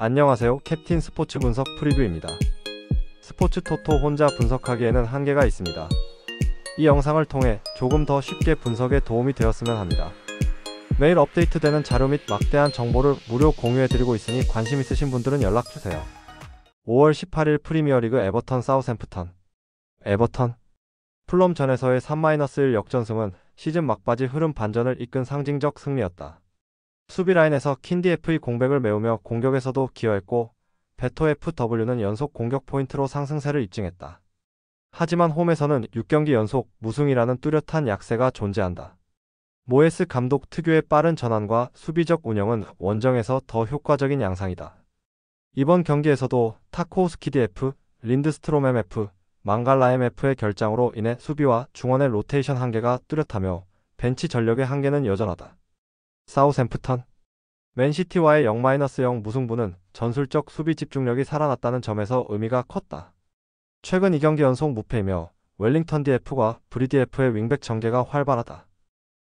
안녕하세요. 캡틴 스포츠 분석 프리뷰입니다. 스포츠 토토 혼자 분석하기에는 한계가 있습니다. 이 영상을 통해 조금 더 쉽게 분석에 도움이 되었으면 합니다. 매일 업데이트되는 자료 및 막대한 정보를 무료 공유해드리고 있으니 관심 있으신 분들은 연락주세요. 5월 18일 프리미어리그 에버턴 사우샘프턴. 에버턴 풀럼전에서의 3-1 역전승은 시즌 막바지 흐름 반전을 이끈 상징적 승리였다. 수비라인에서 킨디 F의 공백을 메우며 공격에서도 기여했고 베토 FW는 연속 공격 포인트로 상승세를 입증했다. 하지만 홈에서는 6경기 연속 무승이라는 뚜렷한 약세가 존재한다. 모에스 감독 특유의 빠른 전환과 수비적 운영은 원정에서 더 효과적인 양상이다. 이번 경기에서도 타코우스키디 F, 린드스트롬 MF, 망갈라 MF의 결장으로 인해 수비와 중원의 로테이션 한계가 뚜렷하며 벤치 전력의 한계는 여전하다. 사우샘프턴 맨시티와의 0-0 무승부는 전술적 수비 집중력이 살아났다는 점에서 의미가 컸다. 최근 2경기 연속 무패이며 웰링턴 DF과 브리디 F의 윙백 전개가 활발하다.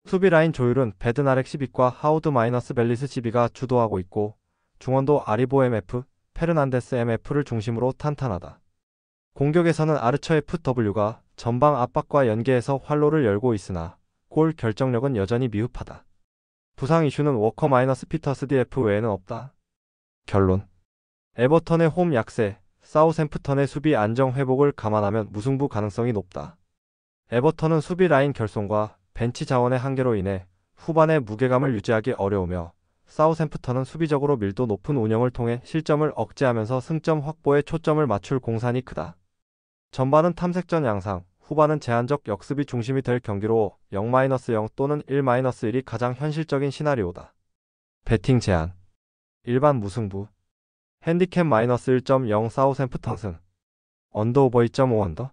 수비 라인 조율은 베드나렉 12과 하우드-벨리스 12가 주도하고 있고 중원도 아리보 MF, 페르난데스 MF를 중심으로 탄탄하다. 공격에서는 아르처 FW가 전방 압박과 연계해서 활로를 열고 있으나 골 결정력은 여전히 미흡하다. 부상 이슈는 워커-피터스 DF 외에는 없다. 결론. 에버턴의 홈 약세, 사우샘프턴의 수비 안정 회복을 감안하면 무승부 가능성이 높다. 에버턴은 수비 라인 결손과 벤치 자원의 한계로 인해 후반에 무게감을 유지하기 어려우며 사우샘프턴은 수비적으로 밀도 높은 운영을 통해 실점을 억제하면서 승점 확보에 초점을 맞출 공산이 크다. 전반은 탐색전 양상, 후반은 제한적 역습이 중심이 될 경기로 0-0 또는 1-1이 가장 현실적인 시나리오다. 배팅 제한. 일반 무승부. 핸디캡 -1.0 사우샘프턴 승. 언더오버 2.5 언더.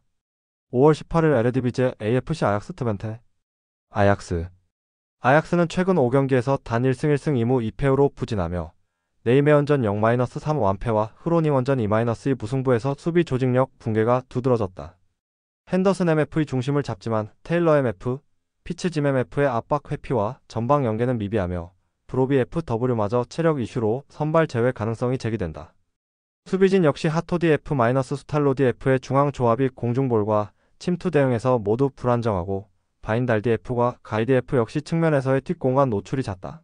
5월 18일 에르디비제 AFC 아약스 트벤테. 아약스는 최근 5경기에서 단 1승 1승 2무 2패로 부진하며 네이메원전 0-3 완패와 흐로닝원전 2-2 무승부에서 수비 조직력 붕괴가 두드러졌다. 핸더슨 MF의 중심을 잡지만 테일러 MF, 피츠짐 MF의 압박 회피와 전방 연계는 미비하며 브로비 FW마저 체력 이슈로 선발 제외 가능성이 제기된다. 수비진 역시 하토디 F- 수탈로디 F의 중앙 조합이 공중볼과 침투 대응에서 모두 불안정하고 바인달디 F과 가이드 F 역시 측면에서의 뒷공간 노출이 잦다.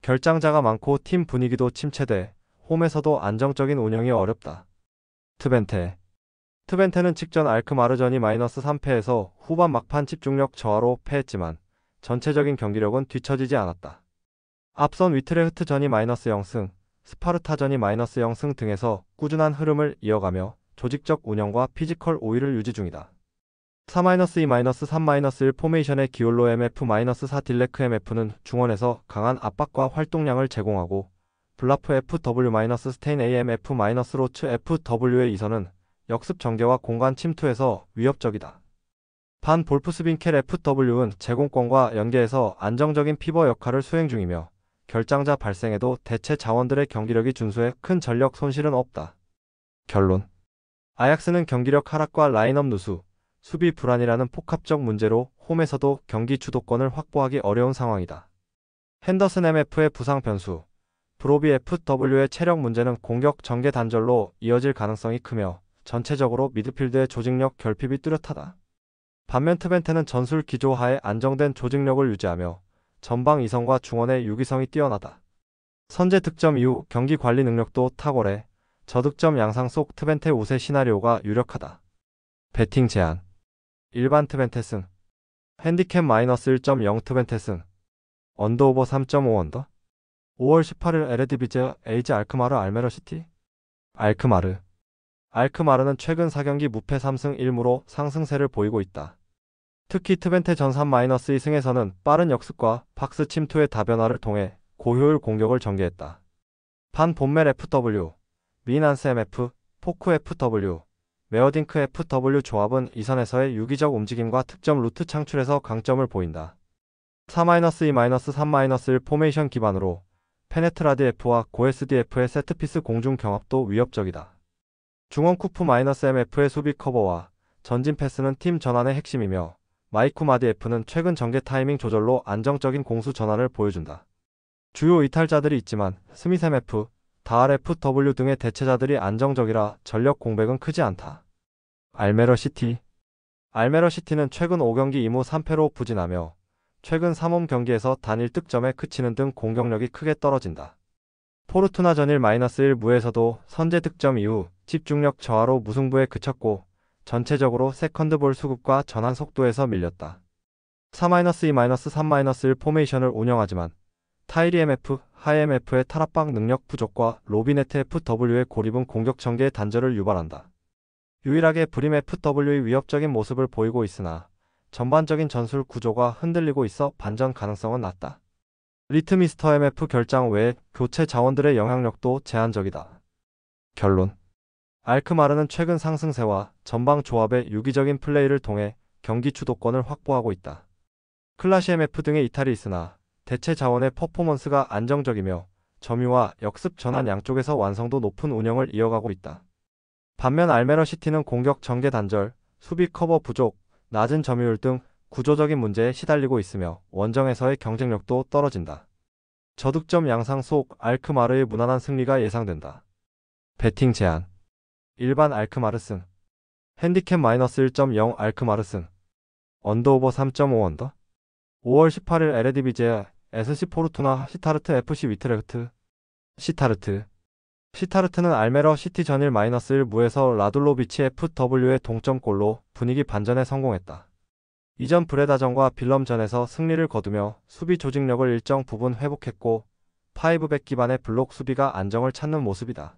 결장자가 많고 팀 분위기도 침체돼 홈에서도 안정적인 운영이 어렵다. 트벤테는 직전 알크마르전이 -3패에서 후반 막판 집중력 저하로 패했지만 전체적인 경기력은 뒤처지지 않았다. 앞선 위트레흐트전이 -0승, 스파르타전이 -0승 등에서 꾸준한 흐름을 이어가며 조직적 운영과 피지컬 우위를 유지 중이다. 4-2-3-1 포메이션의 기올로 MF-4 딜레크 MF는 중원에서 강한 압박과 활동량을 제공하고 블라프 FW-스테인 AMF-로츠 FW의 이선은 역습 전개와 공간 침투에서 위협적이다. 반 볼프스빈켈 FW는 제공권과 연계에서 안정적인 피버 역할을 수행 중이며 결장자 발생에도 대체 자원들의 경기력이 준수해 큰 전력 손실은 없다. 결론. 아약스는 경기력 하락과 라인업 누수, 수비 불안이라는 복합적 문제로 홈에서도 경기 주도권을 확보하기 어려운 상황이다. 핸더슨 MF의 부상 변수, 브로비 FW의 체력 문제는 공격 전개 단절로 이어질 가능성이 크며 전체적으로 미드필드의 조직력 결핍이 뚜렷하다. 반면 트벤테는 전술 기조 하에 안정된 조직력을 유지하며 전방 이성과 중원의 유기성이 뛰어나다. 선제 득점 이후 경기 관리 능력도 탁월해 저득점 양상 속 트벤테 우세 시나리오가 유력하다. 배팅 제한. 일반 트벤테 승. 핸디캡 -1.0 트벤테 승. 언더오버 3.5 언더. 5월 18일 에르디비제 에이지 알크마르 알메러시티. 알크마르는 최근 4경기 무패 3승 1무로 상승세를 보이고 있다. 특히 트벤테 전 3-2승에서는 빠른 역습과 박스 침투의 다변화를 통해 고효율 공격을 전개했다. 반 본멜 FW, 미난스 MF, 포크 FW, 메어딩크 FW 조합은 이선에서의 유기적 움직임과 특점 루트 창출에서 강점을 보인다. 4-2-3-1 포메이션 기반으로 페네트라디 F와 고에스디 F의 세트피스 공중 경합도 위협적이다. 중원 쿠프 -MF의 수비 커버와 전진 패스는 팀 전환의 핵심이며 마이쿠 마디 F는 최근 전개 타이밍 조절로 안정적인 공수 전환을 보여준다. 주요 이탈자들이 있지만 스미셈 F, 다알 FW 등의 대체자들이 안정적이라 전력 공백은 크지 않다. 알메러 시티. 알메러 시티는 최근 5경기 2무 3패로 부진하며 최근 3홈 경기에서 단 1득점에 그치는 등 공격력이 크게 떨어진다. 포르투나 전일 -1 무에서도 선제 득점 이후 집중력 저하로 무승부에 그쳤고 전체적으로 세컨드볼 수급과 전환 속도에서 밀렸다. 4-2-3-1 포메이션을 운영하지만 타이리 MF, 하이 MF의 탈압박 능력 부족과 로비네트 FW의 고립은 공격 전개의 단절을 유발한다. 유일하게 브림 FW의 위협적인 모습을 보이고 있으나 전반적인 전술 구조가 흔들리고 있어 반전 가능성은 낮다. 리트미스터 MF 결장 외에 교체 자원들의 영향력도 제한적이다. 결론. 알크마르는 최근 상승세와 전방 조합의 유기적인 플레이를 통해 경기 주도권을 확보하고 있다. 클라시 MF 등의 이탈이 있으나 대체 자원의 퍼포먼스가 안정적이며 점유와 역습 전환 양쪽에서 완성도 높은 운영을 이어가고 있다. 반면 알메러 시티는 공격 전개 단절, 수비 커버 부족, 낮은 점유율 등 구조적인 문제에 시달리고 있으며 원정에서의 경쟁력도 떨어진다. 저득점 양상 속 알크마르의 무난한 승리가 예상된다. 배팅 제한. 일반 알크마르 승. 핸디캡 -1.0 알크마르 승. 언더오버 3.5 언더. 5월 18일 에레디비제 SC 포르투나 시타르트 FC 위트레흐트. 시타르트는 알메러 시티 전일 -1 무에서 라둘로비치 FW의 동점골로 분위기 반전에 성공했다. 이전 브레다전과 빌럼전에서 승리를 거두며 수비 조직력을 일정 부분 회복했고 5백 기반의 블록 수비가 안정을 찾는 모습이다.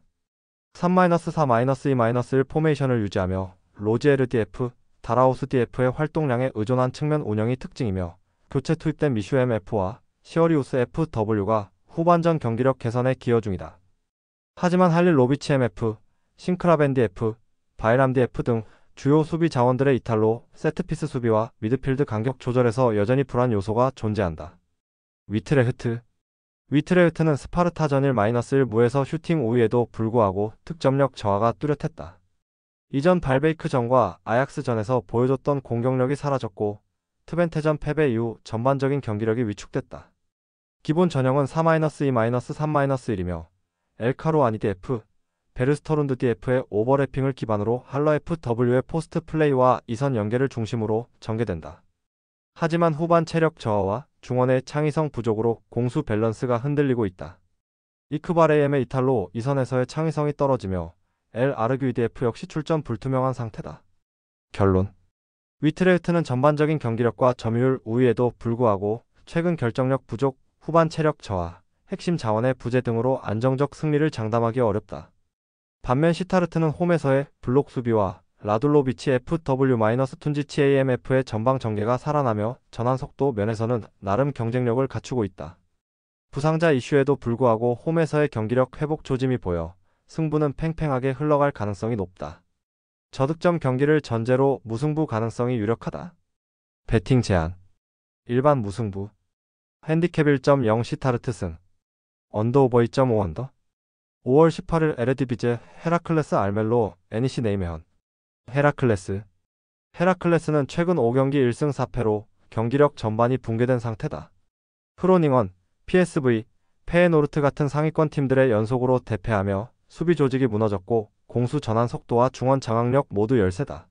3-4-2-1 포메이션을 유지하며 로지에르 DF, 다라오스 DF의 활동량에 의존한 측면 운영이 특징이며 교체 투입된 미슈 MF와 시어리우스 FW가 후반전 경기력 개선에 기여 중이다. 하지만 할릴 로비치 MF, 싱크라벤 DF, 바이람 DF 등 주요 수비 자원들의 이탈로 세트피스 수비와 미드필드 간격 조절에서 여전히 불안 요소가 존재한다. 위트레흐트는 스파르타 전일 -1 무에서 슈팅 5위에도 불구하고 득점력 저하가 뚜렷했다. 이전 발베이크전과 아약스전에서 보여줬던 공격력이 사라졌고 트벤테전 패배 이후 전반적인 경기력이 위축됐다. 기본 전형은 4-2-3-1이며 엘카로아니 DF, 베르스터룬드 DF의 오버래핑을 기반으로 할러 FW의 포스트 플레이와 이선 연계를 중심으로 전개된다. 하지만 후반 체력 저하와 중원의 창의성 부족으로 공수 밸런스가 흔들리고 있다. 이크바레엠의 이탈로 이선에서의 창의성이 떨어지며 엘 아르규이 DF 역시 출전 불투명한 상태다. 결론. 위트레흐트는 전반적인 경기력과 점유율 우위에도 불구하고 최근 결정력 부족, 후반 체력 저하, 핵심 자원의 부재 등으로 안정적 승리를 장담하기 어렵다. 반면 시타르트는 홈에서의 블록 수비와 라둘로비치 FW-툰지치 AMF의 전방 전개가 살아나며 전환 속도 면에서는 나름 경쟁력을 갖추고 있다. 부상자 이슈에도 불구하고 홈에서의 경기력 회복 조짐이 보여 승부는 팽팽하게 흘러갈 가능성이 높다. 저득점 경기를 전제로 무승부 가능성이 유력하다. 배팅 제한. 일반 무승부. 핸디캡 1.0 시타르트 승. 언더오버 2.5 언더. 5월 18일 에레디비제 헤라클레스 알멜로 NEC 네이메헌. 헤라클레스는 최근 5경기 1승 4패로 경기력 전반이 붕괴된 상태다. 프로닝원, PSV, 페에노르트 같은 상위권 팀들의 연속으로 대패하며 수비 조직이 무너졌고 공수 전환 속도와 중원 장악력 모두 열세다.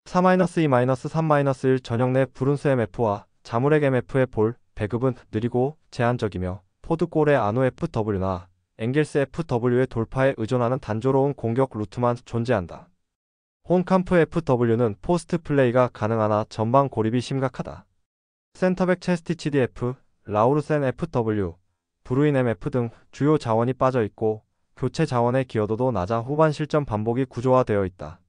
4-2-3-1 전형 내 브룬스 MF와 자무렉 MF의 볼, 배급은 느리고 제한적이며 포드골의 아노 FW나 엥겔스 FW의 돌파에 의존하는 단조로운 공격 루트만 존재한다. 혼캄프 FW는 포스트 플레이가 가능하나 전방 고립이 심각하다. 센터백 체스티치 DF, 라우르센 FW, 브루인 MF 등 주요 자원이 빠져있고 교체 자원의 기여도도 낮아 후반 실점 반복이 구조화되어 있다.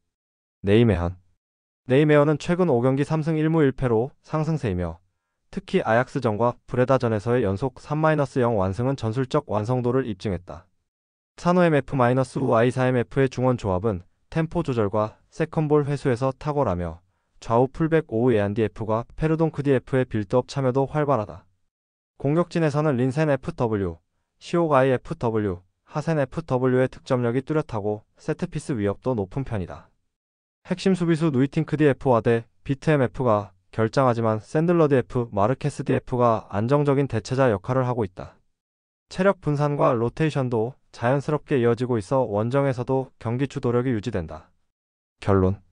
네이메헌은 최근 5경기 3승 1무 1패로 상승세이며 특히 아약스전과 브레다전에서의 연속 3-0 완승은 전술적 완성도를 입증했다. 산호 MF-U-I4MF의 중원 조합은 템포 조절과 세컨볼 회수에서 탁월하며 좌우 풀백 오우 예안 DF과 페르동크 DF의 빌드업 참여도 활발하다. 공격진에서는 린센 FW, 시오가이 FW, 하센 FW의 득점력이 뚜렷하고 세트피스 위협도 높은 편이다. 핵심 수비수 누이팅크 DF와 대 비트 MF가 결장하지만 샌들러 DF, 마르케스 DF가 안정적인 대체자 역할을 하고 있다. 체력 분산과 로테이션도 자연스럽게 이어지고 있어 원정에서도 경기 주도력이 유지된다. 결론.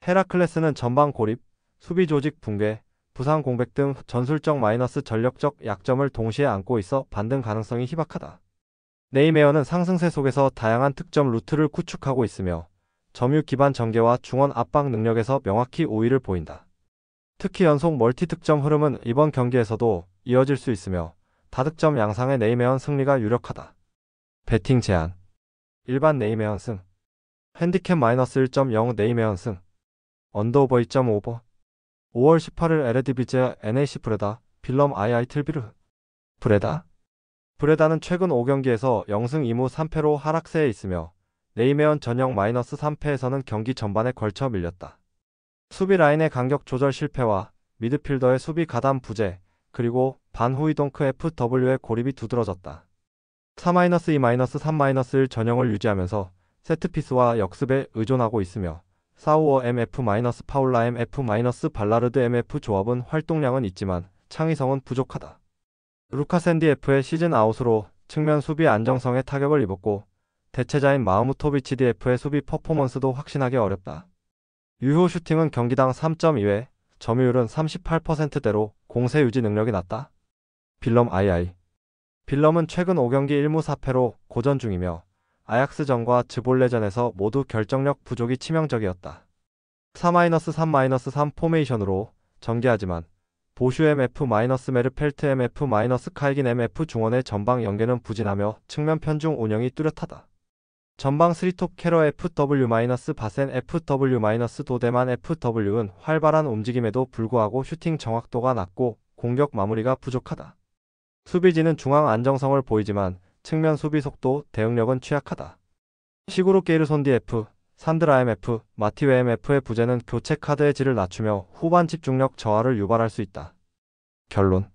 헤라클레스는 전방 고립, 수비 조직 붕괴, 부상 공백 등 전술적 마이너스 전력적 약점을 동시에 안고 있어 반등 가능성이 희박하다. 네이메어는 상승세 속에서 다양한 득점 루트를 구축하고 있으며 점유 기반 전개와 중원 압박 능력에서 명확히 우위를 보인다. 특히 연속 멀티 득점 흐름은 이번 경기에서도 이어질 수 있으며 다득점 양상의 네이메언 승리가 유력하다. 배팅 제한. 일반 네이메언 승. 핸디캡 -1.0 네이메언 승. 언더오버 2.5버. 5월 18일 에레디비제 NAC 브레다, 빌럼 II 틀비르. 브레다. 브레다는 최근 5경기에서 0승 2무 3패로 하락세에 있으며 네이메언 전형 -3패에서는 경기 전반에 걸쳐 밀렸다. 수비 라인의 간격 조절 실패와 미드필더의 수비 가담 부재, 그리고 반후이동크 FW의 고립이 두드러졌다. 4-2-3-1 전형을 유지하면서 세트피스와 역습에 의존하고 있으며 사우어 MF- 파울라 MF- 발라르드 MF 조합은 활동량은 있지만 창의성은 부족하다. 루카센디 F의 시즌 아웃으로 측면 수비 안정성에 타격을 입었고 대체자인 마흐무토비치 DF의 수비 퍼포먼스도 확신하기 어렵다. 유효 슈팅은 경기당 3.2회, 점유율은 38%대로 공세 유지 능력이 낮다. 빌럼 II. 빌럼은 최근 5경기 1무 4패로 고전 중이며 아약스전과 즈볼레전에서 모두 결정력 부족이 치명적이었다. 4-3-3 포메이션으로 전개하지만 보슈 MF- 메르펠트 MF- 카이긴 MF 중원의 전방 연계는 부진하며 측면 편중 운영이 뚜렷하다. 전방 3톱 캐러 FW- 바센 FW- 도데만 FW는 활발한 움직임에도 불구하고 슈팅 정확도가 낮고 공격 마무리가 부족하다. 수비진은 중앙 안정성을 보이지만 측면 수비 속도, 대응력은 취약하다. 시구로 게이르손 DF, 산드라 MF, 마티웨 MF의 부재는 교체 카드의 질을 낮추며 후반 집중력 저하를 유발할 수 있다. 결론.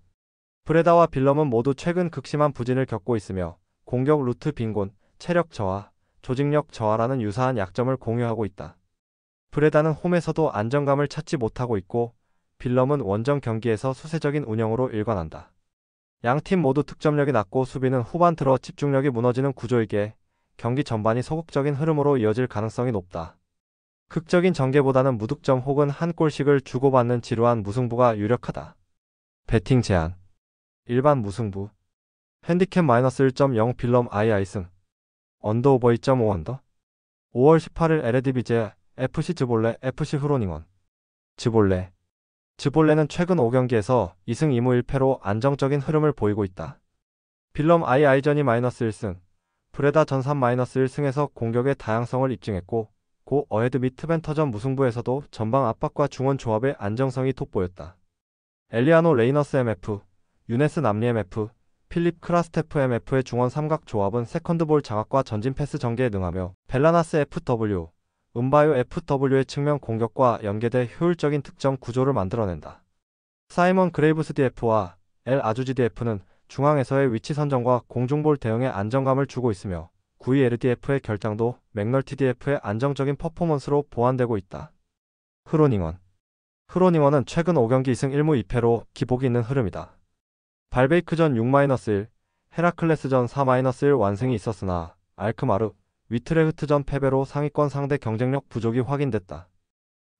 브레다와 빌럼은 모두 최근 극심한 부진을 겪고 있으며 공격 루트 빈곤, 체력 저하, 조직력 저하라는 유사한 약점을 공유하고 있다. 브레다는 홈에서도 안정감을 찾지 못하고 있고 빌럼은 원정 경기에서 수세적인 운영으로 일관한다. 양팀 모두 득점력이 낮고 수비는 후반 들어 집중력이 무너지는 구조이기에 경기 전반이 소극적인 흐름으로 이어질 가능성이 높다. 극적인 전개보다는 무득점 혹은 한 골씩을 주고받는 지루한 무승부가 유력하다. 배팅 제한. 일반 무승부. 핸디캡 -1.0 빌럼 II 승. 언더오버 2.5 언더. 5월 18일 에레디비제 FC 즈볼레 FC 후로닝원. 즈볼레. 즈볼레는 최근 5경기에서 2승 2무 1패로 안정적인 흐름을 보이고 있다. 빌럼 II전이 -1승, 브레다 전산 -1승에서 공격의 다양성을 입증했고 고 어헤드 및 트벤터전 무승부에서도 전방 압박과 중원 조합의 안정성이 돋보였다. 엘리아노 레이너스 MF, 유네스 남리 MF, 필립 크라스테프 MF의 중원 삼각 조합은 세컨드볼 장악과 전진 패스 전개에 능하며 벨라나스 FW, 은바요 FW의 측면 공격과 연계돼 효율적인 득점 구조를 만들어낸다. 사이먼 그레이브스 DF와 엘 아주지 DF는 중앙에서의 위치 선정과 공중볼 대응에 안정감을 주고 있으며 구이에르DF의 결장도 맥널티 DF의 안정적인 퍼포먼스로 보완되고 있다. 흐로닝원. 흐로닝원은 최근 5경기 2승 1무 2패로 기복이 있는 흐름이다. 발베이크전 6-1, 헤라클레스전 4-1 완승이 있었으나 알크마르, 위트레흐트전 패배로 상위권 상대 경쟁력 부족이 확인됐다.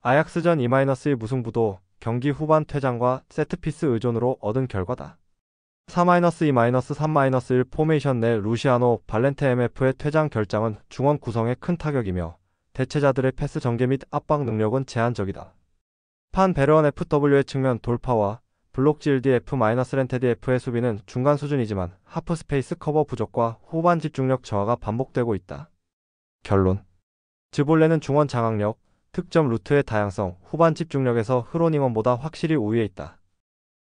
아약스전 2-2 무승부도 경기 후반 퇴장과 세트피스 의존으로 얻은 결과다. 4-2-3-1 포메이션 내 루시아노 발렌테 MF의 퇴장 결장은 중원 구성에 큰 타격이며 대체자들의 패스 전개 및 압박 능력은 제한적이다. 판 베르언 FW의 측면 돌파와 블록질디 F-렌테디 F의 수비는 중간 수준이지만 하프 스페이스 커버 부족과 후반 집중력 저하가 반복되고 있다. 결론. 즈볼레는 중원 장악력, 득점 루트의 다양성, 후반 집중력에서 흐로닝원보다 확실히 우위에 있다.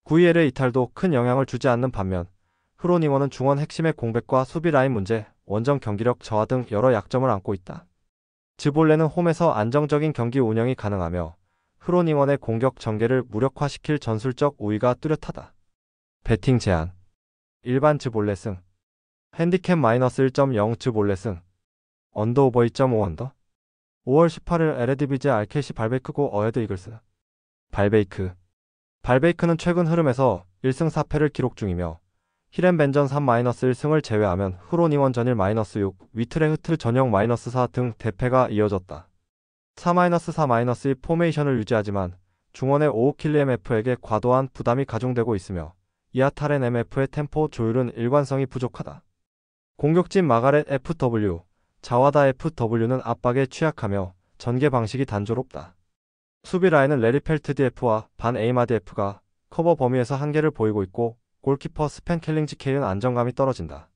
구이엘의 이탈도 큰 영향을 주지 않는 반면 흐로닝원은 중원 핵심의 공백과 수비 라인 문제, 원정 경기력 저하 등 여러 약점을 안고 있다. 즈볼레는 홈에서 안정적인 경기 운영이 가능하며 흐로닝원의 공격 전개를 무력화시킬 전술적 우위가 뚜렷하다. 배팅 제한. 일반 즈볼레 승. 핸디캡 -1.0 즈볼레 승. 언더오버 2.5 언더. 5월 18일 에레디비제 RKC 발베이크고 어헤드 이글스. 발베이크. 발베이크는 최근 흐름에서 1승 4패를 기록 중이며 히렌벤전 3-1승을 제외하면 후로닝원 전일 -6, 위트레흐트 전형 -4 등 대패가 이어졌다. 4-4-2 포메이션을 유지하지만 중원의 오우킬리 MF에게 과도한 부담이 가중되고 있으며 이아타렌 MF의 템포 조율은 일관성이 부족하다. 공격진 마가렛 FW, 자와다 FW는 압박에 취약하며 전개 방식이 단조롭다. 수비 라인은 레리 펠트 DF와 반 에이마드 F가 커버 범위에서 한계를 보이고 있고 골키퍼 스펜 켈링지 K는 안정감이 떨어진다.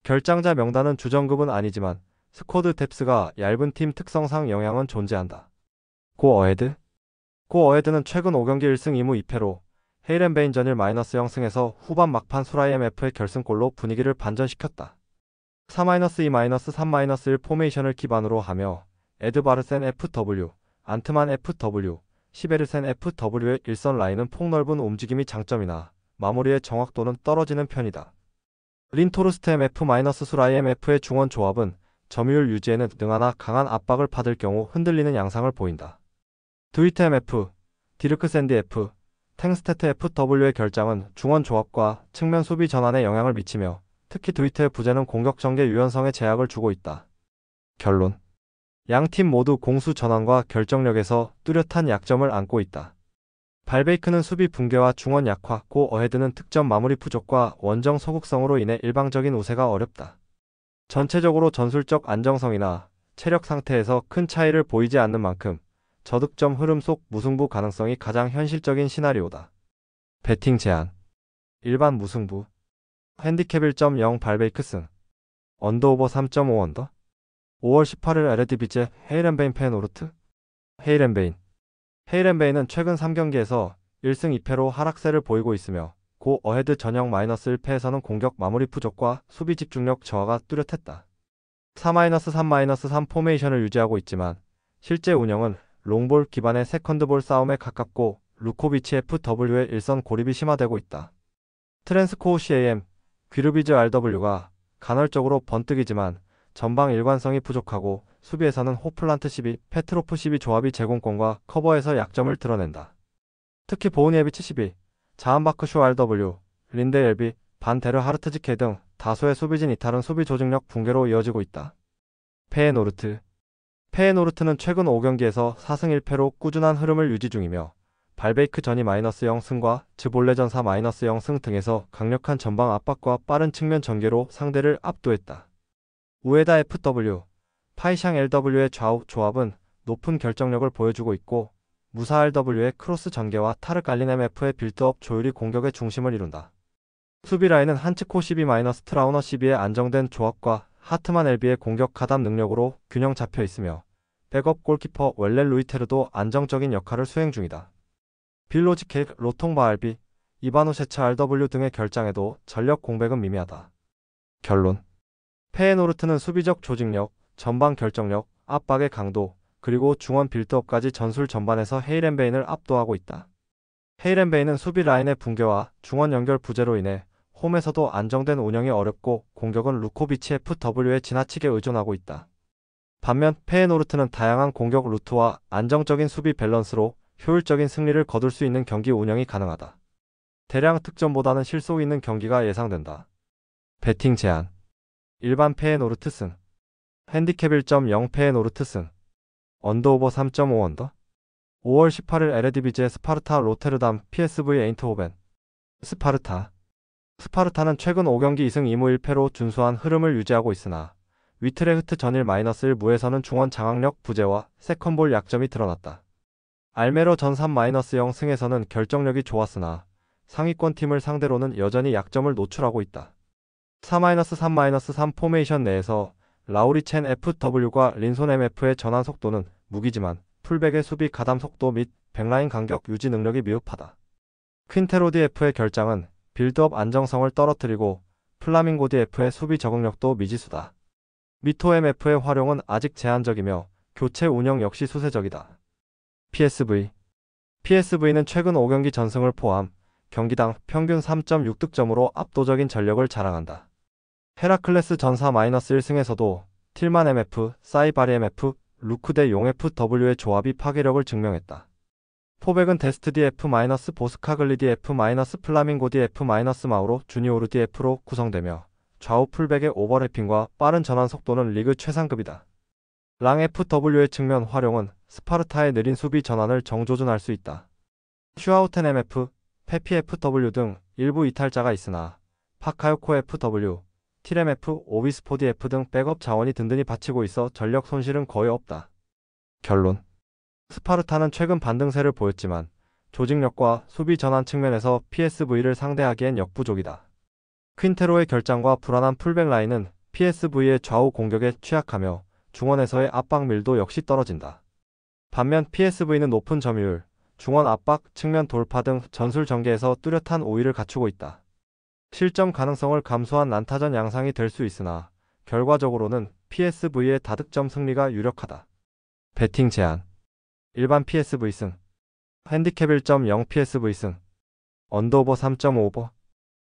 결장자 명단은 주전급은 아니지만 스쿼드 뎁스가 얇은 팀 특성상 영향은 존재한다. 고 어헤드는 최근 5경기 1승 2무 2패로 헤이렌베인 전일 -0승에서 후반 막판 수라이 MF의 결승골로 분위기를 반전시켰다. 4-2-3-1 포메이션을 기반으로 하며 에드바르센 FW, 안트만 FW, 시베르센 FW의 일선 라인은 폭넓은 움직임이 장점이나 마무리의 정확도는 떨어지는 편이다. 린토르스트 MF-수라이 MF의 중원 조합은 점유율 유지에는 능하나 강한 압박을 받을 경우 흔들리는 양상을 보인다. 드위트 MF, 디르크 샌디 F, 탱스테트 FW의 결장은 중원 조합과 측면 수비 전환에 영향을 미치며 특히 드위트의 부재는 공격 전개 유연성에 제약을 주고 있다. 결론. 양팀 모두 공수 전환과 결정력에서 뚜렷한 약점을 안고 있다. 발베이크는 수비 붕괴와 중원 약화, 고 어헤드는 득점 마무리 부족과 원정 소극성으로 인해 일방적인 우세가 어렵다. 전체적으로 전술적 안정성이나 체력 상태에서 큰 차이를 보이지 않는 만큼 저득점 흐름 속 무승부 가능성이 가장 현실적인 시나리오다. 배팅 제한. 일반 무승부. 핸디캡 1.0 발베이크 승. 언더오버 3.5 언더. 5월 18일 에레디비제 헤이렌베인 페노르트. 헤이렌베인은 최근 3경기에서 1승 2패로 하락세를 보이고 있으며 고 어헤드 전형 -1패에서는 공격 마무리 부족과 수비 집중력 저하가 뚜렷했다. 4-3-3 포메이션을 유지하고 있지만 실제 운영은 롱볼 기반의 세컨드볼 싸움에 가깝고 루코비치 FW의 일선 고립이 심화되고 있다. 트랜스코어 CAM, 귀르비즈 RW가 간헐적으로 번뜩이지만 전방 일관성이 부족하고 수비에서는 호플란트 12, 페트로프 12 조합이 제공권과 커버에서 약점을 드러낸다. 특히 보우니에비치 12, 자한바크쇼 RW, 린데 엘비, 반 데르 하르트지케 등 다수의 수비진 이탈은 수비 조직력 붕괴로 이어지고 있다. 페에노르트는 최근 5경기에서 4승 1패로 꾸준한 흐름을 유지 중이며 발베이크 전이 -0승과 즈볼레전 4-0승 등에서 강력한 전방 압박과 빠른 측면 전개로 상대를 압도했다. 우에다 FW, 파이샹 LW의 좌우 조합은 높은 결정력을 보여주고 있고 무사 RW의 크로스 전개와 타르 깔린 MF의 빌드업 조율이 공격의 중심을 이룬다. 수비 라인은 한츠코 12- 트라우너 12의 안정된 조합과 하트만 LB의 공격 가담 능력으로 균형 잡혀 있으며 백업 골키퍼 웰렐 루이테르도 안정적인 역할을 수행 중이다. 빌로지케, 로통바 RB, 이바누 셰차 RW 등의 결장에도 전력 공백은 미미하다. 결론. 페에노르트는 수비적 조직력, 전방 결정력, 압박의 강도, 그리고 중원 빌드업까지 전술 전반에서 헤이렌베인을 압도하고 있다. 헤이렌베인은 수비 라인의 붕괴와 중원 연결 부재로 인해 홈에서도 안정된 운영이 어렵고 공격은 루코비치 FW에 지나치게 의존하고 있다. 반면 페에노르트는 다양한 공격 루트와 안정적인 수비 밸런스로 효율적인 승리를 거둘 수 있는 경기 운영이 가능하다. 대량 득점보다는 실속 있는 경기가 예상된다. 배팅 제한. 일반 페에노르트 승. 핸디캡 1.0 페에노르트 승. 언더오버 3.5 언더. 5월 18일 에레디비제 스파르타 로테르담 PSV 에인트호벤. 스파르타는 최근 5경기 2승 2무 1패로 준수한 흐름을 유지하고 있으나 위트레흐트 전일 -1무에서는 중원 장악력 부재와 세컨볼 약점이 드러났다. 알메로 전 3-0승에서는 결정력이 좋았으나 상위권 팀을 상대로는 여전히 약점을 노출하고 있다. 4-3-3 포메이션 내에서 라우리첸 FW과 린손 MF의 전환 속도는 무기지만 풀백의 수비 가담 속도 및 백라인 간격 유지 능력이 미흡하다. 퀸테로 DF의 결장은 빌드업 안정성을 떨어뜨리고 플라밍고 DF의 수비 적응력도 미지수다. 미토 MF의 활용은 아직 제한적이며 교체 운영 역시 수세적이다. PSV는 최근 5경기 전승을 포함 경기당 평균 3.6득점으로 압도적인 전력을 자랑한다. 헤라클레스 전사 -1승에서도 틸만 MF, 사이바리 MF, 루크 대 용 FW의 조합이 파괴력을 증명했다. 포백은 데스트 DF- 보스카글리 DF- 플라밍고 DF- 마우로 주니오르 DF로 구성되며 좌우 풀백의 오버래핑과 빠른 전환 속도는 리그 최상급이다. 랑 FW의 측면 활용은 스파르타의 느린 수비 전환을 정조준할 수 있다. 슈아우텐 MF, 페피 FW 등 일부 이탈자가 있으나 파카요코 FW, 티렘 F, 오비스포 DF 등 백업 자원이 든든히 받치고 있어 전력 손실은 거의 없다. 결론. 스파르타는 최근 반등세를 보였지만 조직력과 수비 전환 측면에서 PSV를 상대하기엔 역부족이다. 퀸테로의 결장과 불안한 풀백 라인은 PSV의 좌우 공격에 취약하며 중원에서의 압박밀도 역시 떨어진다. 반면 PSV는 높은 점유율, 중원 압박, 측면 돌파 등 전술 전개에서 뚜렷한 우위를 갖추고 있다. 실점 가능성을 감소한 난타전 양상이 될 수 있으나 결과적으로는 PSV의 다득점 승리가 유력하다. 배팅 제한. 일반 PSV 승. 핸디캡 1.0 PSV 승. 언더오버 3.5버.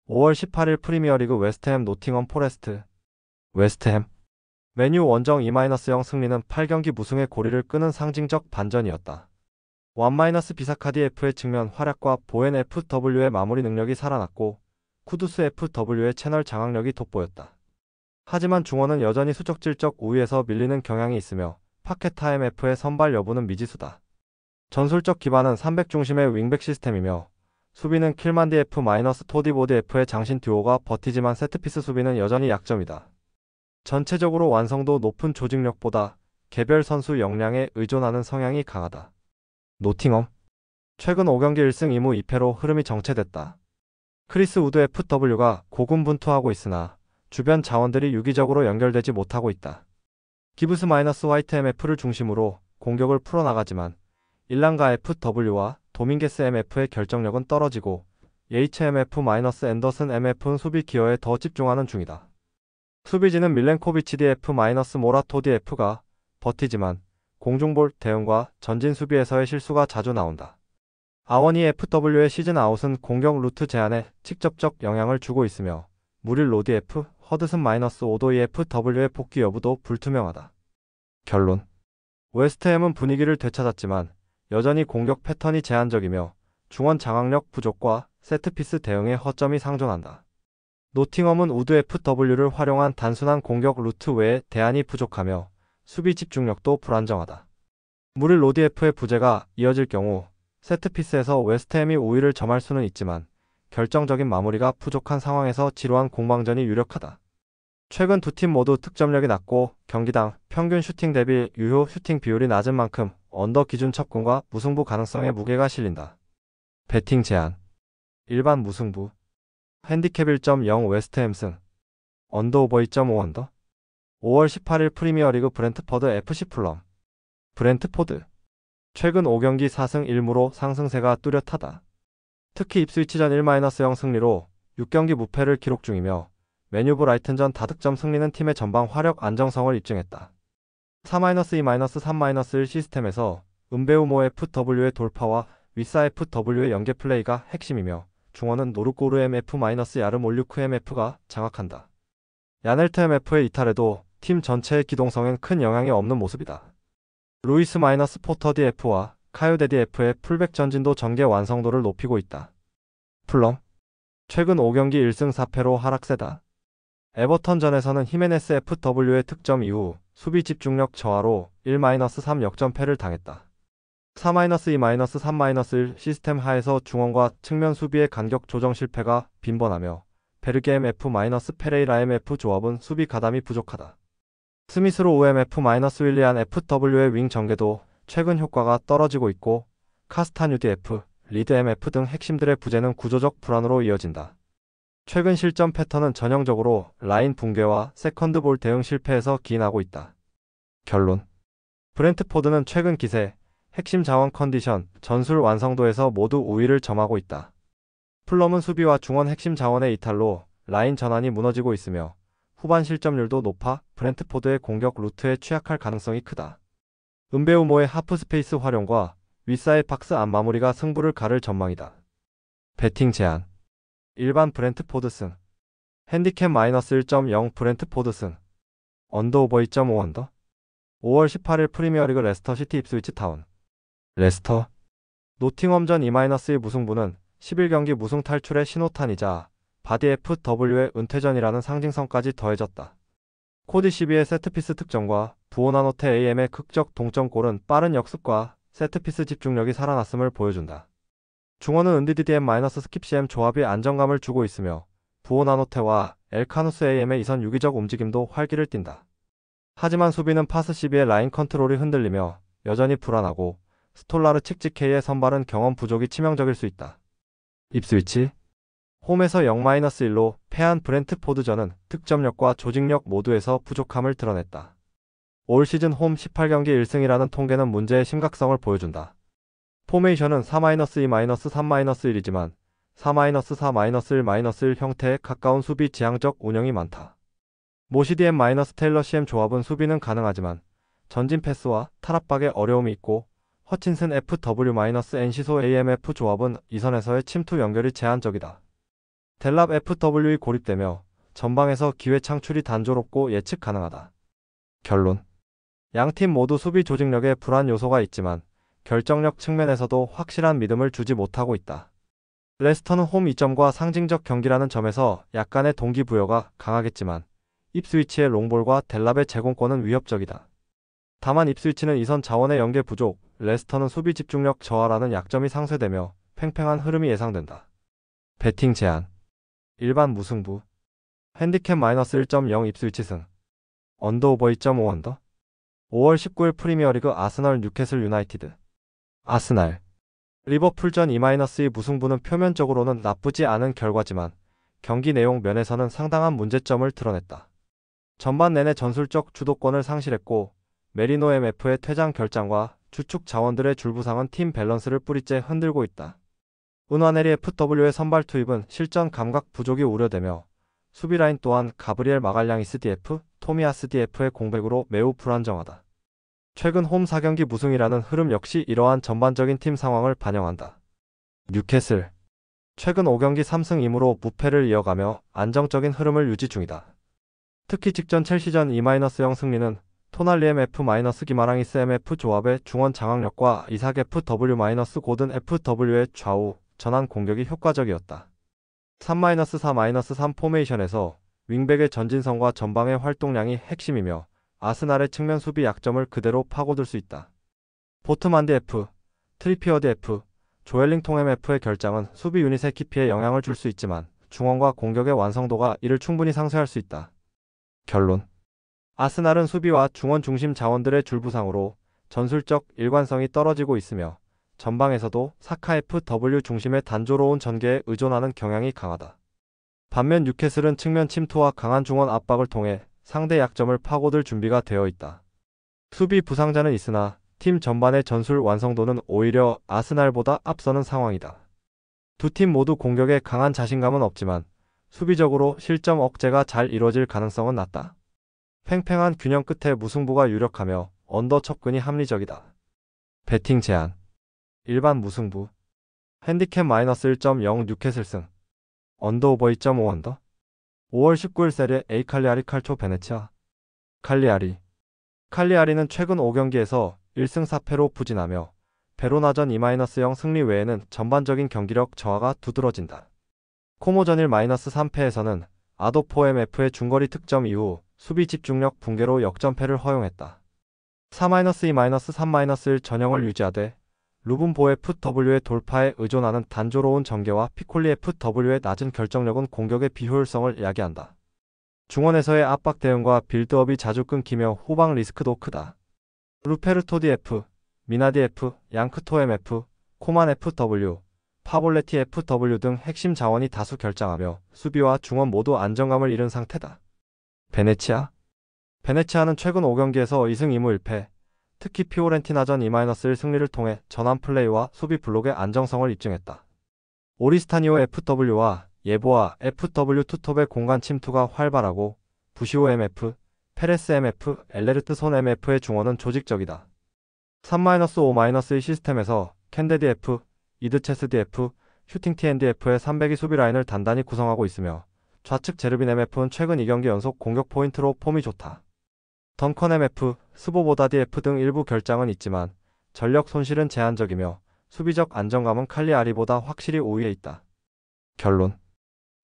5월 18일 프리미어리그 웨스트햄 노팅엄 포레스트. 웨스트햄. 맨유 원정 2-0 승리는 8경기 무승의 고리를 끄는 상징적 반전이었다. 1- 비사카디 F의 측면 활약과 보엔 FW의 마무리 능력이 살아났고 쿠두스 FW의 채널 장악력이 돋보였다. 하지만 중원은 여전히 수적질적 우위에서 밀리는 경향이 있으며 파케타 MF의 선발 여부는 미지수다. 전술적 기반은 300 중심의 윙백 시스템이며 수비는 킬만디 F- 토디보드 F의 장신 듀오가 버티지만 세트피스 수비는 여전히 약점이다. 전체적으로 완성도 높은 조직력보다 개별 선수 역량에 의존하는 성향이 강하다. 노팅엄. 최근 5경기 1승 2무 2패로 흐름이 정체됐다. 크리스 우드 FW가 고군분투하고 있으나 주변 자원들이 유기적으로 연결되지 못하고 있다. 기브스- 화이트 MF를 중심으로 공격을 풀어나가지만 일랑가 FW와 도밍게스 MF의 결정력은 떨어지고 HMF- 앤더슨 MF는 수비 기여에 더 집중하는 중이다. 수비진은 밀렌코비치 DF- 모라토 DF가 버티지만 공중볼 대응과 전진 수비에서의 실수가 자주 나온다. 아워니 FW의 시즌 아웃은 공격 루트 제한에 직접적 영향을 주고 있으며 무릴 로디 F, 허드슨- 오도이 FW의 복귀 여부도 불투명하다. 결론. 웨스트햄은 분위기를 되찾았지만 여전히 공격 패턴이 제한적이며 중원 장악력 부족과 세트피스 대응의 허점이 상존한다. 노팅엄은 우드 FW를 활용한 단순한 공격 루트 외에 대안이 부족하며 수비 집중력도 불안정하다. 무릴 로디 F의 부재가 이어질 경우 세트피스에서 웨스트햄이 우위를 점할 수는 있지만 결정적인 마무리가 부족한 상황에서 지루한 공방전이 유력하다. 최근 두 팀 모두 득점력이 낮고 경기당 평균 슈팅 대비 유효 슈팅 비율이 낮은 만큼 언더 기준 첩근과 무승부 가능성에 무게가 실린다. 배팅 제한. 일반 무승부. 핸디캡 1.0 웨스트햄 승. 언더오버 2.5 언더. 5월 18일 프리미어리그 브렌트퍼드 FC 풀럼. 브렌트포드. 최근 5경기 4승 1무로 상승세가 뚜렷하다. 특히 입스위치전 1-0 승리로 6경기 무패를 기록 중이며 맨유 브라이튼전 다득점 승리는 팀의 전방 화력 안정성을 입증했다. 4-2-3-1 시스템에서 은베우모 FW의 돌파와 위사 FW의 연계 플레이가 핵심이며 중원은 노르고르 MF- 야르몰류크 MF가 장악한다. 야넬트 MF의 이탈에도 팀 전체의 기동성엔 큰 영향이 없는 모습이다. 루이스- 포터 DF와 카요데디 F의 풀백 전진도 전개 완성도를 높이고 있다. 풀럼. 최근 5경기 1승 4패로 하락세다. 에버턴전에서는 히메네스 FW의 득점 이후 수비 집중력 저하로 1-3 역전패를 당했다. 4-2-3-1 시스템 하에서 중원과 측면 수비의 간격 조정 실패가 빈번하며 베르게 MF- 페레이라 MF 조합은 수비 가담이 부족하다. 스미스로 OMF- 윌리안 FW의 윙 전개도 최근 효과가 떨어지고 있고 카스타뉴 DF, 리드 MF 등 핵심들의 부재는 구조적 불안으로 이어진다. 최근 실점 패턴은 전형적으로 라인 붕괴와 세컨드 볼 대응 실패에서 기인하고 있다. 결론. 브렌트포드는 최근 기세, 핵심 자원 컨디션, 전술 완성도에서 모두 우위를 점하고 있다. 풀럼은 수비와 중원 핵심 자원의 이탈로 라인 전환이 무너지고 있으며 후반 실점률도 높아 브렌트포드의 공격 루트에 취약할 가능성이 크다. 은베우모의 하프 스페이스 활용과 윗사의 박스 안 마무리가 승부를 가를 전망이다. 배팅 제한. 일반 브렌트포드 승. 핸디캡 -1.0 브렌트포드 승. 언더오버 2.5 언더. 5월 18일 프리미어리그 레스터 시티 입스위치 타운. 레스터. 노팅엄전 2-2 무승부는 11경기 무승 탈출의 신호탄이자 바디 FW의 은퇴전이라는 상징성까지 더해졌다. 코디 12의 세트피스 특정과 부오나노테 AM의 극적 동점골은 빠른 역습과 세트피스 집중력이 살아났음을 보여준다. 중원은 은디디디M-스킵CM 조합이 안정감을 주고 있으며 부오나노테와 엘카누스 AM의 이선 유기적 움직임도 활기를 띈다. 하지만 수비는 파스 12의 라인 컨트롤이 흔들리며 여전히 불안하고 스톨라르 칙지케이의 선발은 경험 부족이 치명적일 수 있다. 입스위치 홈에서 0-1로 패한 브렌트포드전은 득점력과 조직력 모두에서 부족함을 드러냈다. 올 시즌 홈 18경기 1승이라는 통계는 문제의 심각성을 보여준다. 포메이션은 4-2-3-1이지만 4-4-1-1 형태에 가까운 수비 지향적 운영이 많다. 모시디엠-테일러 CM 조합은 수비는 가능하지만 전진 패스와 탈압박에 어려움이 있고 허친슨 FW-NC소 AMF 조합은 이선에서의 침투 연결이 제한적이다. 델랍 FW이 고립되며 전방에서 기회 창출이 단조롭고 예측 가능하다. 결론 양팀 모두 수비 조직력에 불안 요소가 있지만 결정력 측면에서도 확실한 믿음을 주지 못하고 있다. 레스터는 홈 이점과 상징적 경기라는 점에서 약간의 동기부여가 강하겠지만 입스위치의 롱볼과 델랍의 제공권은 위협적이다. 다만 입스위치는 이선 자원의 연계 부족, 레스터는 수비 집중력 저하라는 약점이 상쇄되며 팽팽한 흐름이 예상된다. 배팅 제한 일반 무승부 핸디캡 -1.0 입스위치 승 언더오버 2.5 언더 5월 19일 프리미어리그 아스널 뉴캐슬 유나이티드 아스날 리버풀전 2-2 무승부는 표면적으로는 나쁘지 않은 결과지만 경기 내용 면에서는 상당한 문제점을 드러냈다. 전반 내내 전술적 주도권을 상실했고 메리노 MF의 퇴장 결장과 주축 자원들의 줄부상은 팀 밸런스를 뿌리째 흔들고 있다. 은와네리 FW의 선발 투입은 실전 감각 부족이 우려되며 수비라인 또한 가브리엘 마갈량이스 DF, 토미아스 DF의 공백으로 매우 불안정하다. 최근 홈 4경기 무승이라는 흐름 역시 이러한 전반적인 팀 상황을 반영한다. 뉴캐슬 최근 5경기 3승 2무로 무패를 이어가며 안정적인 흐름을 유지 중이다. 특히 직전 첼시전 2-0 승리는 토날리 MF-기마랑이스 MF 조합의 중원 장악력과 이삭 FW-고든 FW의 좌우 전환 공격이 효과적이었다. 3-4-3 포메이션에서 윙백의 전진성과 전방의 활동량이 핵심이며 아스날의 측면 수비 약점을 그대로 파고들 수 있다. 보트만디 F, 트리피어드 F, 조엘링통 MF의 결장은 수비 유닛의 깊이에 영향을 줄 수 있지만 중원과 공격의 완성도가 이를 충분히 상쇄할 수 있다. 결론 아스날은 수비와 중원 중심 자원들의 줄부상으로 전술적 일관성이 떨어지고 있으며 전방에서도 사카 FW 중심의 단조로운 전개에 의존하는 경향이 강하다. 반면 뉴캐슬은 측면 침투와 강한 중원 압박을 통해 상대 약점을 파고들 준비가 되어 있다. 수비 부상자는 있으나 팀 전반의 전술 완성도는 오히려 아스날보다 앞서는 상황이다. 두 팀 모두 공격에 강한 자신감은 없지만 수비적으로 실점 억제가 잘 이루어질 가능성은 낮다. 팽팽한 균형 끝에 무승부가 유력하며 언더 접근이 합리적이다. 배팅 제한 일반 무승부 핸디캡 -1.0 뉴캐슬 승 언더오버 2.5 언더 5월 19일 세리에 A 칼리아리 칼초 베네치아 칼리아리는 최근 5경기에서 1승 4패로 부진하며 베로나전 2-0 승리 외에는 전반적인 경기력 저하가 두드러진다. 코모전 1-3패에서는 아도포 MF의 중거리 특점 이후 수비 집중력 붕괴로 역전패를 허용했다. 4-2-3-1 전형을 유지하되 루븐보 FW의 돌파에 의존하는 단조로운 전개와 피콜리 FW의 낮은 결정력은 공격의 비효율성을 야기한다. 중원에서의 압박 대응과 빌드업이 자주 끊기며 후방 리스크도 크다. 루페르토디 F, 미나디 F, 양크토 MF, 코만 FW, 파볼레티 FW 등 핵심 자원이 다수 결장하며 수비와 중원 모두 안정감을 잃은 상태다. 베네치아는 최근 5경기에서 2승 2무 1패, 특히 피오렌티나전 2-1 승리를 통해 전환 플레이와 수비 블록의 안정성을 입증했다. 오리스타니오 FW와 예보아 FW 투톱의 공간 침투가 활발하고 부시오 MF, 페레스 MF, 엘레르트 손 MF의 중원은 조직적이다. 3-5-2 시스템에서 캔데디 F, 이드체스 DF, 슈팅 TND F의 300이 수비 라인을 단단히 구성하고 있으며 좌측 제르빈 MF는 최근 2경기 연속 공격 포인트로 폼이 좋다. 덩컨 MF, 스보보다 DF 등 일부 결장은 있지만 전력 손실은 제한적이며 수비적 안정감은 칼리아리보다 확실히 우위에 있다. 결론.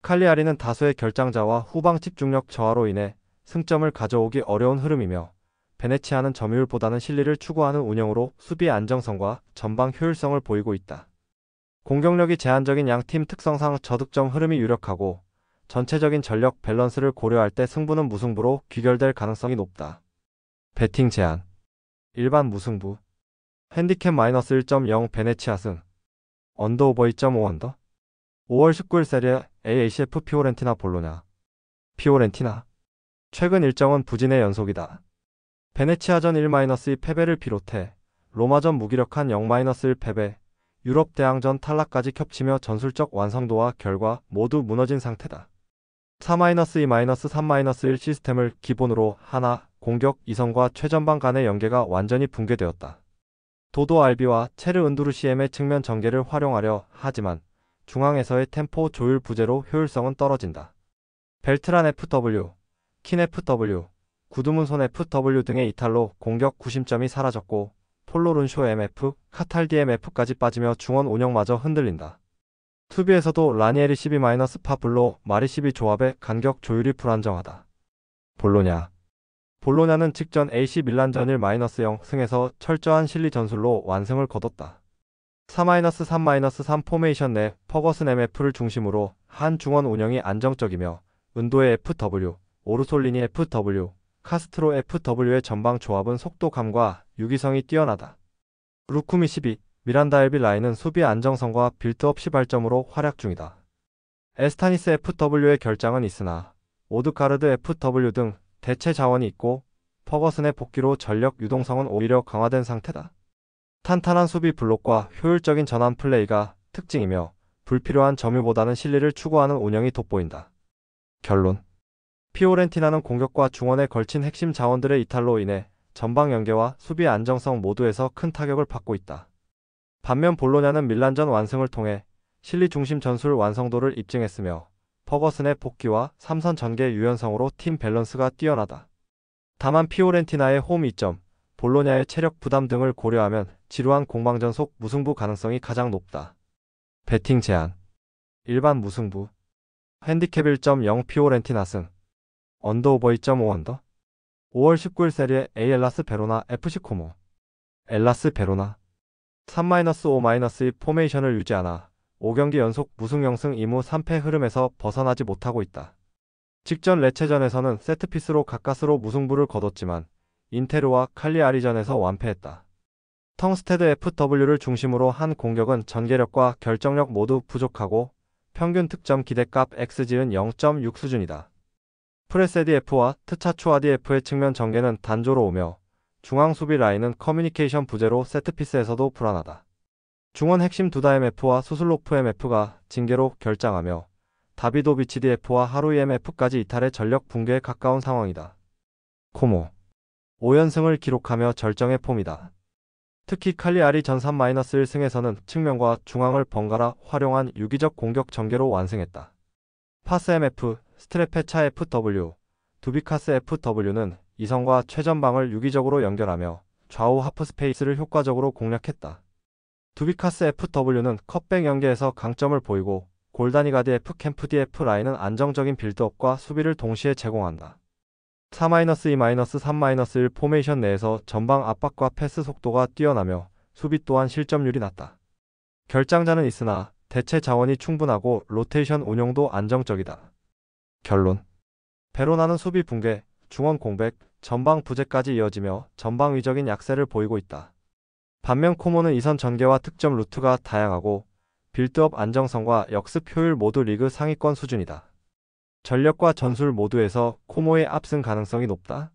칼리아리는 다수의 결장자와 후방 집중력 저하로 인해 승점을 가져오기 어려운 흐름이며 베네치아는 점유율보다는 실리를 추구하는 운영으로 수비 안정성과 전방 효율성을 보이고 있다. 공격력이 제한적인 양 팀 특성상 저득점 흐름이 유력하고 전체적인 전력 밸런스를 고려할 때 승부는 무승부로 귀결될 가능성이 높다. 배팅 제한. 일반 무승부. 핸디캡 -1.0 베네치아 승. 언더오버 2.5 언더. 5월 19일 세리에 AACF 피오렌티나 볼로냐. 피오렌티나. 최근 일정은 부진의 연속이다. 베네치아전 1-2 패배를 비롯해 로마전 무기력한 0-1 패배, 유럽 대항전 탈락까지 겹치며 전술적 완성도와 결과 모두 무너진 상태다. 4-2-3-1 시스템을 기본으로 하나, 공격 이선과 최전방 간의 연계가 완전히 붕괴되었다. 도도 알비와 체르 은두르시엠의 측면 전개를 활용하려 하지만 중앙에서의 템포 조율 부재로 효율성은 떨어진다. 벨트란 FW, 킨 FW, 구두문손 FW 등의 이탈로 공격 구심점이 사라졌고 폴로룬쇼 MF, 카탈 DMF까지 빠지며 중원 운영마저 흔들린다. 수비에서도 라니에리 12-파블로 마리 12 조합의 간격 조율이 불안정하다. 볼로냐. 볼로냐는 직전 AC 밀란전 1-0 승에서 철저한 실리 전술로 완승을 거뒀다. 4-3-3 포메이션 내 퍼거슨 MF를 중심으로 한 중원 운영이 안정적이며 은도의 FW, 오르솔리니 FW, 카스트로 FW의 전방 조합은 속도감과 유기성이 뛰어나다. 루쿠미 12, 미란다 엘비 라인은 수비 안정성과 빌드업 시발점으로 활약 중이다. 에스타니스 FW의 결장은 있으나 오드가르드 FW 등 대체 자원이 있고 퍼거슨의 복귀로 전력 유동성은 오히려 강화된 상태다. 탄탄한 수비 블록과 효율적인 전환 플레이가 특징이며 불필요한 점유보다는 실리를 추구하는 운영이 돋보인다. 결론. 피오렌티나는 공격과 중원에 걸친 핵심 자원들의 이탈로 인해 전방 연계와 수비 안정성 모두에서 큰 타격을 받고 있다. 반면 볼로냐는 밀란전 완승을 통해 실리 중심 전술 완성도를 입증했으며 퍼거슨의 복귀와 3선 전개 유연성으로 팀 밸런스가 뛰어나다. 다만 피오렌티나의 홈 이점, 볼로냐의 체력 부담 등을 고려하면 지루한 공방전 속 무승부 가능성이 가장 높다. 배팅 제한. 일반 무승부. 핸디캡 1.0 피오렌티나 승. 언더오버 2.5 언더. 5월 19일 세리에 A 엘라스 베로나 FC 코모. 엘라스 베로나. 3-5-2 포메이션을 유지하나 5경기 연속 무승 0승 2무 3패 흐름에서 벗어나지 못하고 있다. 직전 레체전에서는 세트피스로 가까스로 무승부를 거뒀지만 인테르와 칼리아리전에서 완패했다. 텅스테드 FW를 중심으로 한 공격은 전개력과 결정력 모두 부족하고 평균 득점 기대값 XG은 0.6 수준이다. 프레세디 F와 트차추아디 F의 측면 전개는 단조로우며 중앙 수비 라인은 커뮤니케이션 부재로 세트피스에서도 불안하다. 중원 핵심 두다 MF와 수슬로프 MF가 징계로 결장하며 다비도 비치디 F와 하루이 MF까지 이탈의 전력 붕괴에 가까운 상황이다. 코모. 5연승을 기록하며 절정의 폼이다. 특히 칼리아리 전 3-1 승에서는 측면과 중앙을 번갈아 활용한 유기적 공격 전개로 완승했다. 파스 MF, 스트레페차 FW, 두비카스 FW는 이선과 최전방을 유기적으로 연결하며 좌우 하프 스페이스를 효과적으로 공략했다. 두비카스 FW는 컷백 연계에서 강점을 보이고 골다니가드 F 캠프 DF 라인은 안정적인 빌드업과 수비를 동시에 제공한다. 4-2-3-1 포메이션 내에서 전방 압박과 패스 속도가 뛰어나며 수비 또한 실점률이 낮다. 결장자는 있으나 대체 자원이 충분하고 로테이션 운용도 안정적이다. 결론. 베로나는 수비 붕괴, 중원 공백, 전방 부재까지 이어지며 전방 위적인 약세를 보이고 있다. 반면 코모는 이선 전개와 득점 루트가 다양하고 빌드업 안정성과 역습 효율 모두 리그 상위권 수준이다. 전력과 전술 모두에서 코모의 압승 가능성이 높다.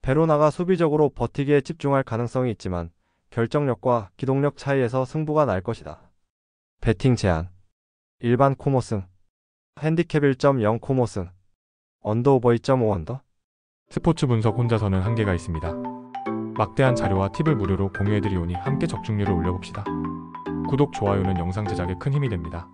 베로나가 수비적으로 버티기에 집중할 가능성이 있지만 결정력과 기동력 차이에서 승부가 날 것이다. 배팅 제한. 일반 코모 승. 핸디캡 1.0 코모 승. 언더오버 2.5 언더. 스포츠 분석 혼자서는 한계가 있습니다. 막대한 자료와 팁을 무료로 공유해드리오니 함께 적중률을 올려봅시다. 구독, 좋아요는 영상 제작에 큰 힘이 됩니다.